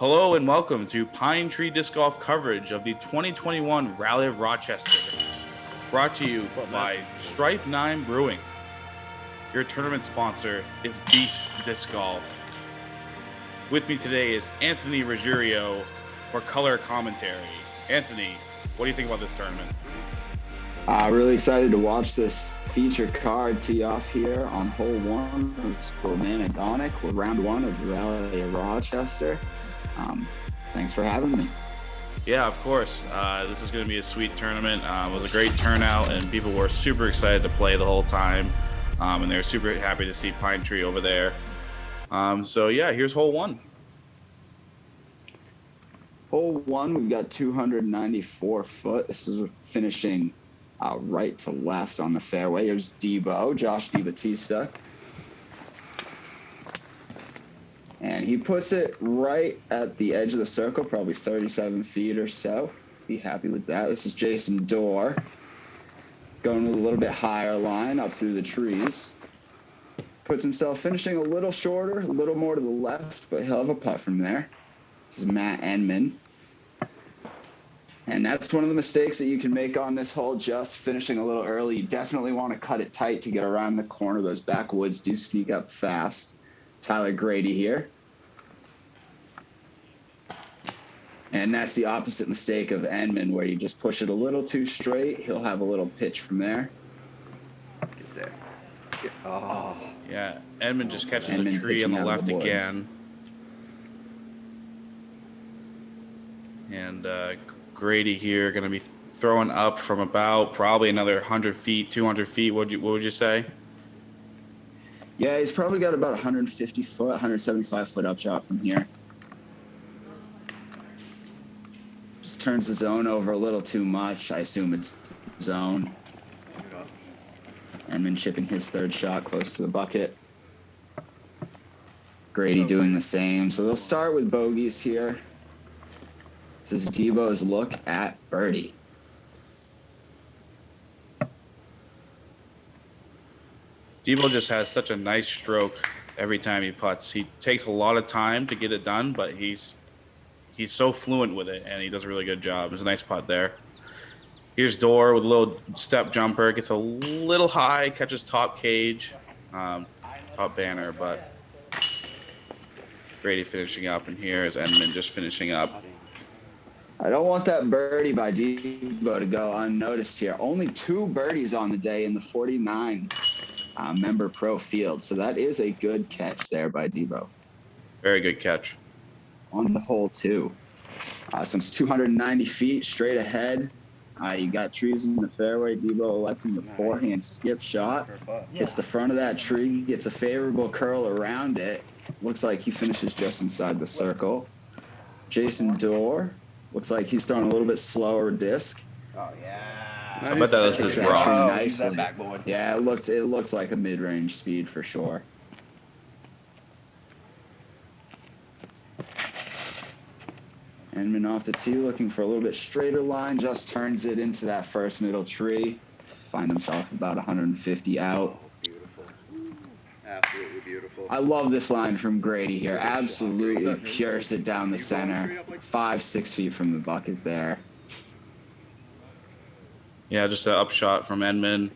Hello and welcome to Pine Tree Disc Golf coverage of the 2021 Rally of Rochester. Brought to you by Strife 9 Brewing. Your tournament sponsor is Beast Disc Golf. With me today is Anthony Ruggiero for color commentary. Anthony, what do you think about this tournament? Really excited to watch this feature card tee off here on hole one of Romanodonic with round one of the Rally of Rochester. Thanks for having me. Yeah, of course. This is going to be a sweet tournament. It was a great turnout, and people were super excited to play the whole time. And they were super happy to see Pine Tree over there. So, yeah, here's hole one. Hole one, we've got 294 foot. This is finishing right to left on the fairway. Here's Josh DiBattista. And he puts it right at the edge of the circle, probably 37 feet or so. Be happy with that. This is Jason Dore going with a little bit higher line up through the trees. Puts himself finishing a little shorter, a little more to the left, but he'll have a putt from there. This is Matt Enman. And that's one of the mistakes that you can make on this hole, just finishing a little early. You definitely want to cut it tight to get around the corner. Those backwoods do sneak up fast. Tyler Grady here. And that's the opposite mistake of Enman, where you just push it a little too straight. He'll have a little pitch from there. Get there. Oh. Yeah, Enman just catches the tree on the left again. And Grady here going to be throwing up from about probably another 100 feet, 200 feet. What would you say? Yeah, he's probably got about 150 foot, 175 foot upshot from here. Just turns the zone over a little too much. I assume it's zone. And then chipping his third shot close to the bucket. Grady doing the same. So they'll start with bogeys here. This is Debo's look at birdie. Debo just has such a nice stroke every time he putts. He takes a lot of time to get it done, but he's so fluent with it, and he does a really good job. It's a nice putt there. Here's Dore with a little step jumper. Gets a little high, catches top cage, top banner, but Grady finishing up, and here is Enman just finishing up. I don't want that birdie by Debo to go unnoticed here. Only 2 birdies on the day in the 49 member pro field. So that is a good catch there by Debo. Very good catch. On the hole, too. So it's 290 feet straight ahead. You got trees in the fairway. Debo electing the forehand skip shot. Hits the front of that tree, gets a favorable curl around it. Looks like he finishes just inside the circle. Jason Dore. Looks like he's throwing a little bit slower disc. Oh, yeah. I bet that was his raw. Nicely. Yeah, it looks like a mid-range speed for sure. Enman off the tee, looking for a little bit straighter line, just turns it into that first middle tree. Find himself about 150 out. Beautiful. Absolutely beautiful. I love this line from Grady here. Absolutely pures it down the center. 5-6 feet from the bucket there. Yeah, just an upshot from Enman.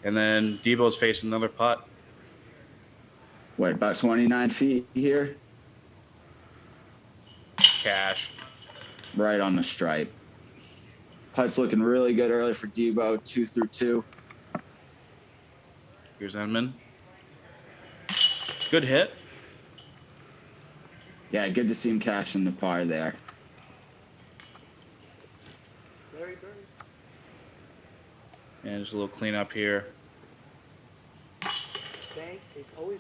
And then Debo's facing another putt. What, about 29 feet here? Cash. Right on the stripe. Putt's looking really good early for Debo, 2 through 2. Here's Enman. Good hit. Yeah, good to see him cashing the par there. And just a little cleanup here.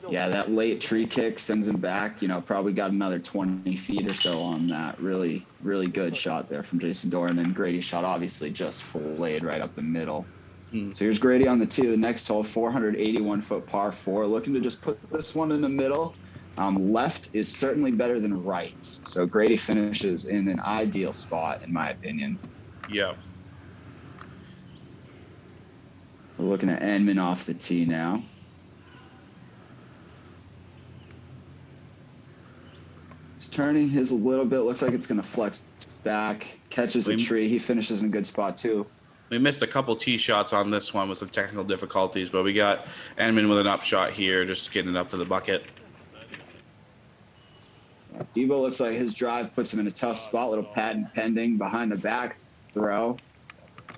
Yeah, that late tree kick sends him back. Probably got another 20 feet or so on that. Really, really good shot there from Jason Dore. And then Grady's shot obviously just filleted right up the middle. So here's Grady on the tee of the next hole, 481-foot par 4. Looking to just put this one in the middle. Left is certainly better than right. So Grady finishes in an ideal spot, in my opinion. Yeah. We're looking at Enman off the tee now. He's turning his a little bit. Looks like it's going to flex back. Catches a tree. He finishes in a good spot, too. We missed a couple tee shots on this one with some technical difficulties, but we got Enman with an upshot here, just getting it up to the bucket. Debo looks like his drive puts him in a tough spot. Little patent pending behind the back throw.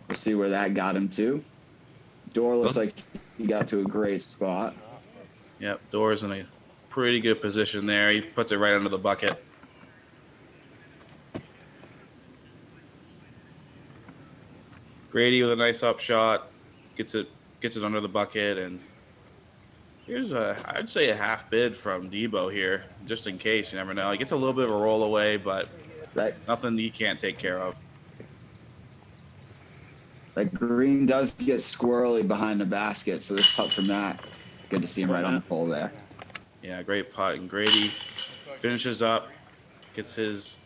We'll see where that got him to. Dore looks like he got to a great spot. Yep, Dore's in a pretty good position there. He puts it right under the bucket. Grady with a nice upshot, gets it under the bucket, and here's I'd say a half bid from Debo here, just in case. You never know. He gets a little bit of a roll away, but nothing he can't take care of. Like green does get squirrely behind the basket, so this putt from that, good to see him right on the pole there. Yeah, great putt. And Grady finishes up, gets his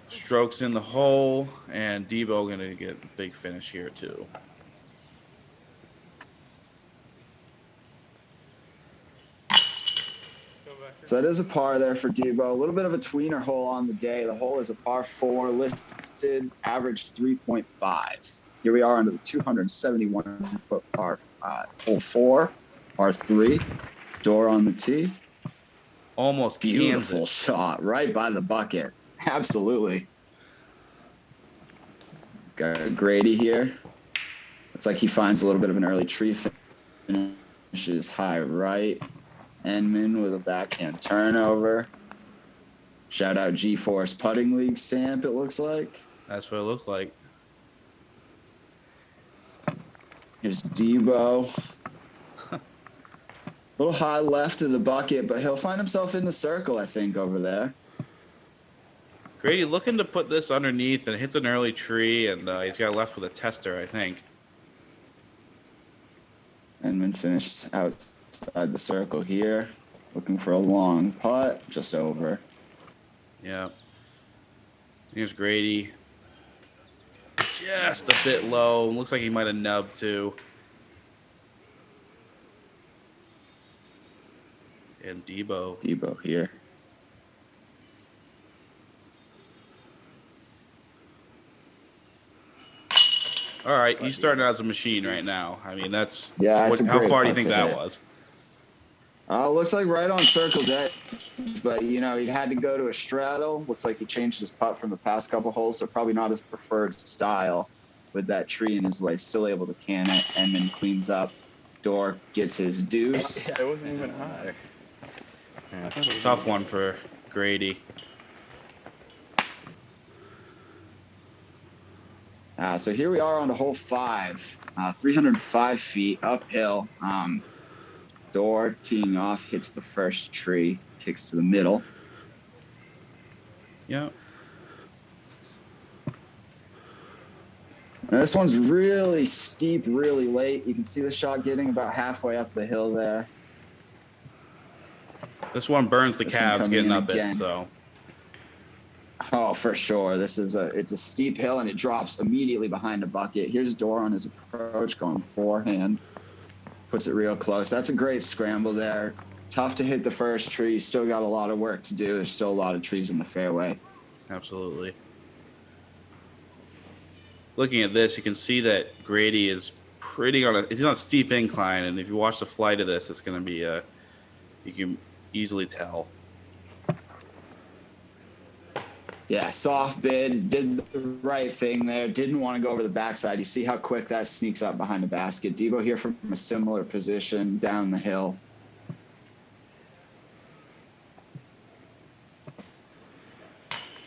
strokes in the hole, and Debo going to get a big finish here too. So that is a par there for Debo. A little bit of a tweener hole on the day. The hole is a par 4, listed average 3.5. Here we are under the 271-foot par 5. Hole 4, par 3. Dore on the tee. Almost beautiful shot right by the bucket. Absolutely. Got Grady here. Looks like he finds a little bit of an early tree finishes high right. Enman with a backhand turnover. Shout out G-Force Putting League stamp, it looks like. That's what it looked like. Here's Debo. A little high left of the bucket, but he'll find himself in the circle, I think, over there. Grady looking to put this underneath, and hits an early tree, and he's got left with a tester, I think. Enman finished outside the circle here, looking for a long putt, just over. Yeah. Here's Grady. Just a bit low. Looks like he might have nubbed too. And Debo here. All right, he's starting out as a machine right now. I mean, that's how far do you think that was? Looks like right on circle's edge, but he had to go to a straddle. Looks like he changed his putt from the past couple holes, so probably not his preferred style with that tree in his way. Still able to can it, and then cleans up. Dore gets his deuce. It wasn't even high. Tough one for Grady. So here we are on to hole 5, 305 feet uphill. Dore teeing off, hits the first tree, kicks to the middle. Yeah. And this one's really steep, really late. You can see the shot getting about halfway up the hill there. This one burns the calves getting up it, so. Oh, for sure. It's a steep hill, and it drops immediately behind the bucket. Here's Dore on his approach, going forehand. Puts it real close. That's a great scramble there. Tough to hit the first tree. Still got a lot of work to do. There's still a lot of trees in the fairway. Absolutely. Looking at this, you can see that Grady is he's on a steep incline, and if you watch the flight of this, it's going to be you can easily tell. Yeah, soft bid, did the right thing there. Didn't want to go over the backside. You see how quick that sneaks up behind the basket. Debo here from a similar position down the hill.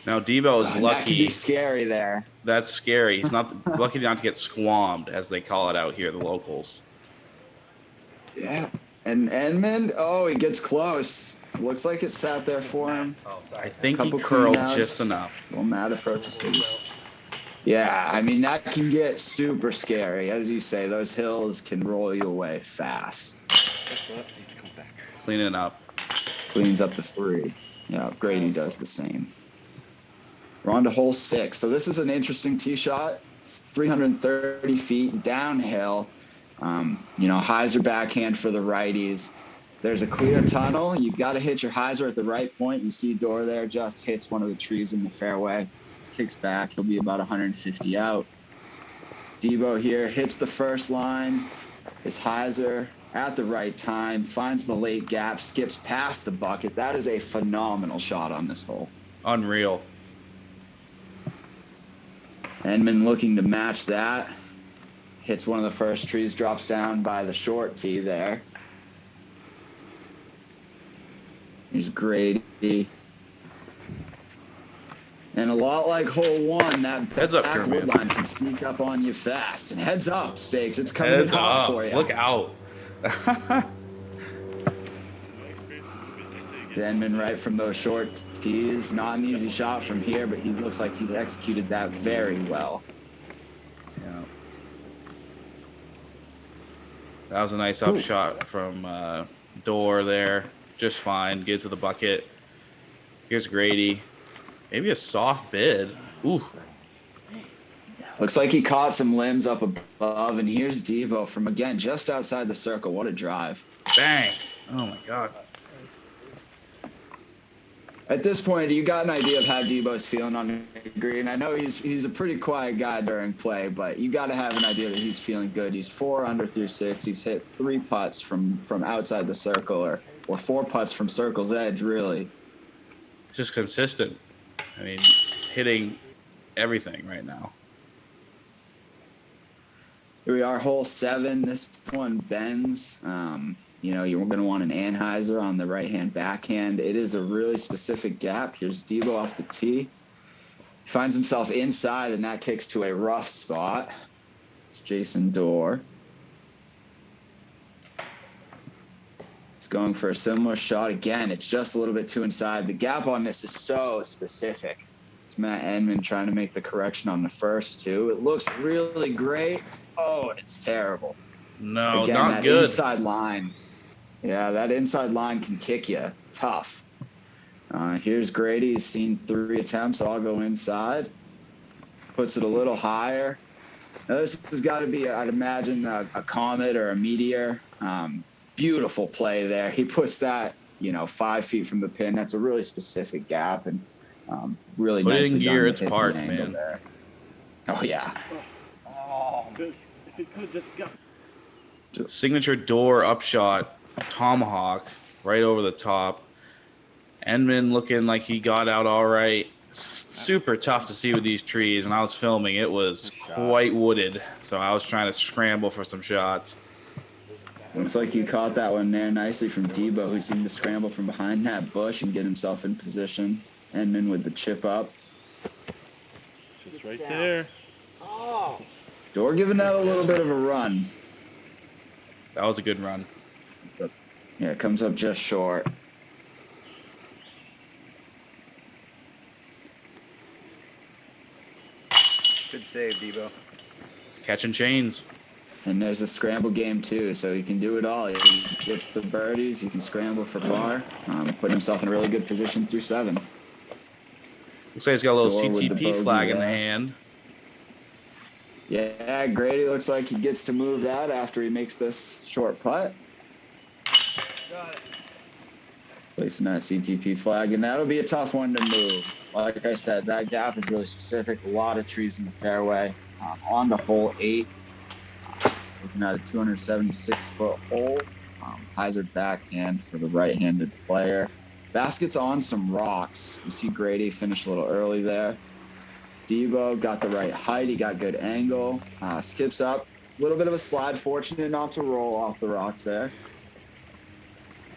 Now Debo is lucky. That can be scary there. That's scary. He's not lucky not to get squammed, as they call it out here, the locals. Yeah, and Enman, he gets close. Looks like it sat there for him. I think he curled just enough. Well, Matt approaches. Yeah, I mean, that can get super scary. As you say, those hills can roll you away fast. Cleaning up. Cleans up the 3. Yeah, Grady does the same. We're on to hole 6. So this is an interesting tee shot. It's 330 feet downhill. Hyzer backhand for the righties. There's a clear tunnel. You've got to hit your hyzer at the right point. You see Dore there just hits one of the trees in the fairway, kicks back. He'll be about 150 out. Debo here hits the first line. His hyzer at the right time, finds the late gap, skips past the bucket. That is a phenomenal shot on this hole. Unreal. Enman looking to match that. Hits one of the first trees, drops down by the short tee there. Here's Grady. And a lot like hole one, that Heads up, backwood Kermit. line can sneak up on you fast. And heads up, Stakes. It's coming in Heads hot up. for you. Look out. Enman right from those short tees. Not an easy shot from here, but he looks like he's executed that very well. Yeah. That was a nice up shot from Dore there. Just fine. Get to the bucket. Here's Grady. Maybe a soft bid. Ooh. Looks like he caught some limbs up above, and here's Debo from, again, just outside the circle. What a drive. Bang. Oh, my God. At this point, you got an idea of how Debo's feeling on the green. I know he's a pretty quiet guy during play, but you got to have an idea that he's feeling good. He's 4 under through 6. He's hit 3 putts from outside the circle, or 4 putts from circle's edge, really. Just consistent. I mean, hitting everything right now. Here we are, hole 7. This one bends. You're going to want an anhyzer on the right-hand backhand. It is a really specific gap. Here's Debo off the tee. He finds himself inside, and that kicks to a rough spot. It's Jason Dore. He's going for a similar shot. Again, it's just a little bit too inside. The gap on this is so specific. It's Matt Enman trying to make the correction on the first 2. It looks really great. Oh, and it's terrible. No, Again, not that good. inside line. Yeah, that inside line can kick you tough. Here's Grady. He's seen 3 attempts. I'll go inside. Puts it a little higher. Now, this has got to be, I'd imagine, a comet or a meteor. Beautiful play there. He puts that, 5 feet from the pin. That's a really specific gap, and really Put it nicely in gear, done it's with hitting part, the angle man. there. Oh, yeah. Signature Dore upshot, tomahawk, right over the top. Enman looking like he got out all right. Super tough to see with these trees. When I was filming, it was quite wooded, so I was trying to scramble for some shots. Looks like you caught that one there nicely from Debo, who seemed to scramble from behind that bush and get himself in position. Enman with the chip up. Just right there. Dore giving that a little bit of a run. That was a good run. Yeah, it comes up just short. Good save, Debo. Catching chains. And there's a scramble game too, so he can do it all. He gets the birdies, he can scramble for par, put himself in a really good position through 7. Looks like he's got a little Dore with the CTP bogey flag in the there. hand. Yeah, Grady looks like he gets to move that after he makes this short putt. Placing that CTP flag, and that'll be a tough one to move. Like I said, that gap is really specific. A lot of trees in the fairway. On the hole 8, looking at a 276-foot hole. Hyzer backhand for the right-handed player. Basket's on some rocks. You see Grady finish a little early there. Debo got the right height. He got good angle. Skips up. A little bit of a slide. Fortunate not to roll off the rocks there.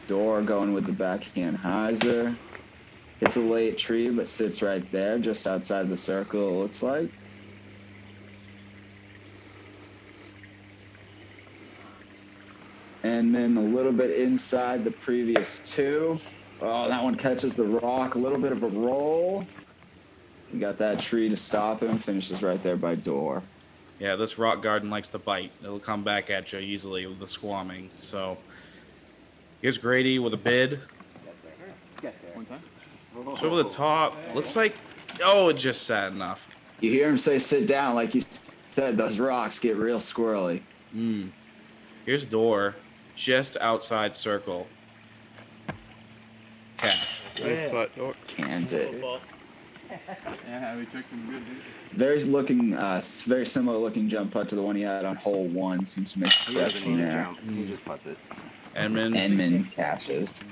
Dore going with the backhand hyzer. It's a late tree, but sits right there, just outside the circle, it looks like. And then a little bit inside the previous 2. Oh, that one catches the rock. A little bit of a roll. We got that tree to stop him. Finishes right there by Dore. Yeah, this rock garden likes to bite. It'll come back at you easily with the squamming. So here's Grady with a bid. It's over the top. Looks like, it just sat enough. You hear him say sit down. Like you said, those rocks get real squirrely. Here's Dore, just outside circle. Nice putt. Dore. Cans it. Yeah, we took some good. Very similar looking jump putt to the one he had on hole 1. Seems to make a He doesn't correction need to there. jump. He just puts it. Enman. Enman catches.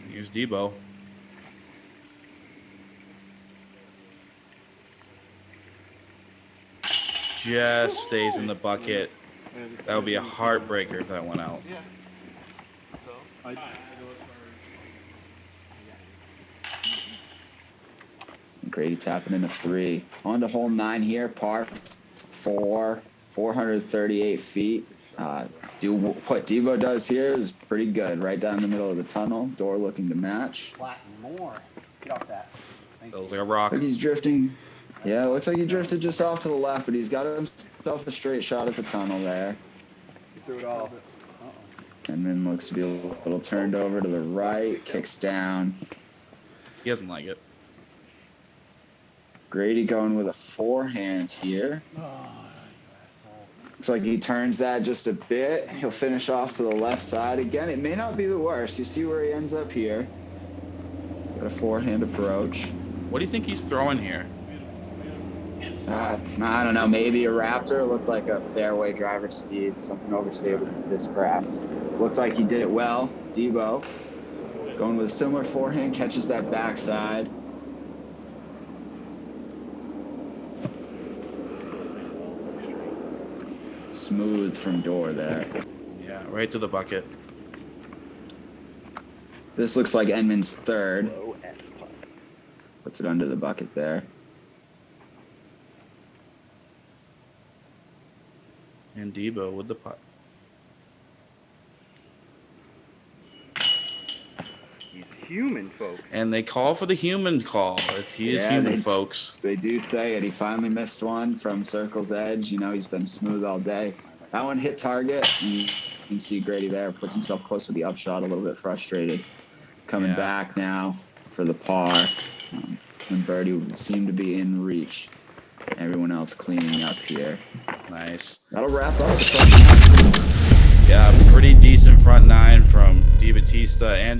Here's Debo. Just stays in the bucket. That would be a heartbreaker if that went out. Grady tapping in a 3. On to hole 9 here, par 4, 438 feet. What Debo does here is pretty good. Right down the middle of the tunnel. Dore looking to match. Flatten more. Get off that. Feels like a rock. Looks like he's drifting. Yeah, it looks like he drifted just off to the left, but he's got himself a straight shot at the tunnel there. Threw it all. And then looks to be a little turned over to the right. Kicks down. He doesn't like it. Grady going with a forehand here. Looks like he turns that just a bit. He'll finish off to the left side. Again, it may not be the worst. You see where he ends up here. He's got a forehand approach. What do you think he's throwing here? I don't know. Maybe a Raptor. Looked like a fairway driver speed. Something overstable with this craft. Looked like he did it well. Debo going with a similar forehand. Catches that backside. Smooth from Dore there. Yeah, right to the bucket. This looks like Enman's 3rd. Low S putt. Puts it under the bucket there. And Debo with the putt. He's human, folks. And they call for the human call. He is human, folks. They do say it. He finally missed one from circle's edge. You know, he's been smooth all day. That one hit target. And you can see Grady there. Puts himself close to the upshot, a little bit frustrated. Coming back now for the par. And Birdie seemed to be in reach. Everyone else cleaning up here. Nice. That'll wrap up the front nine. Yeah, pretty decent front 9 from DiBattista and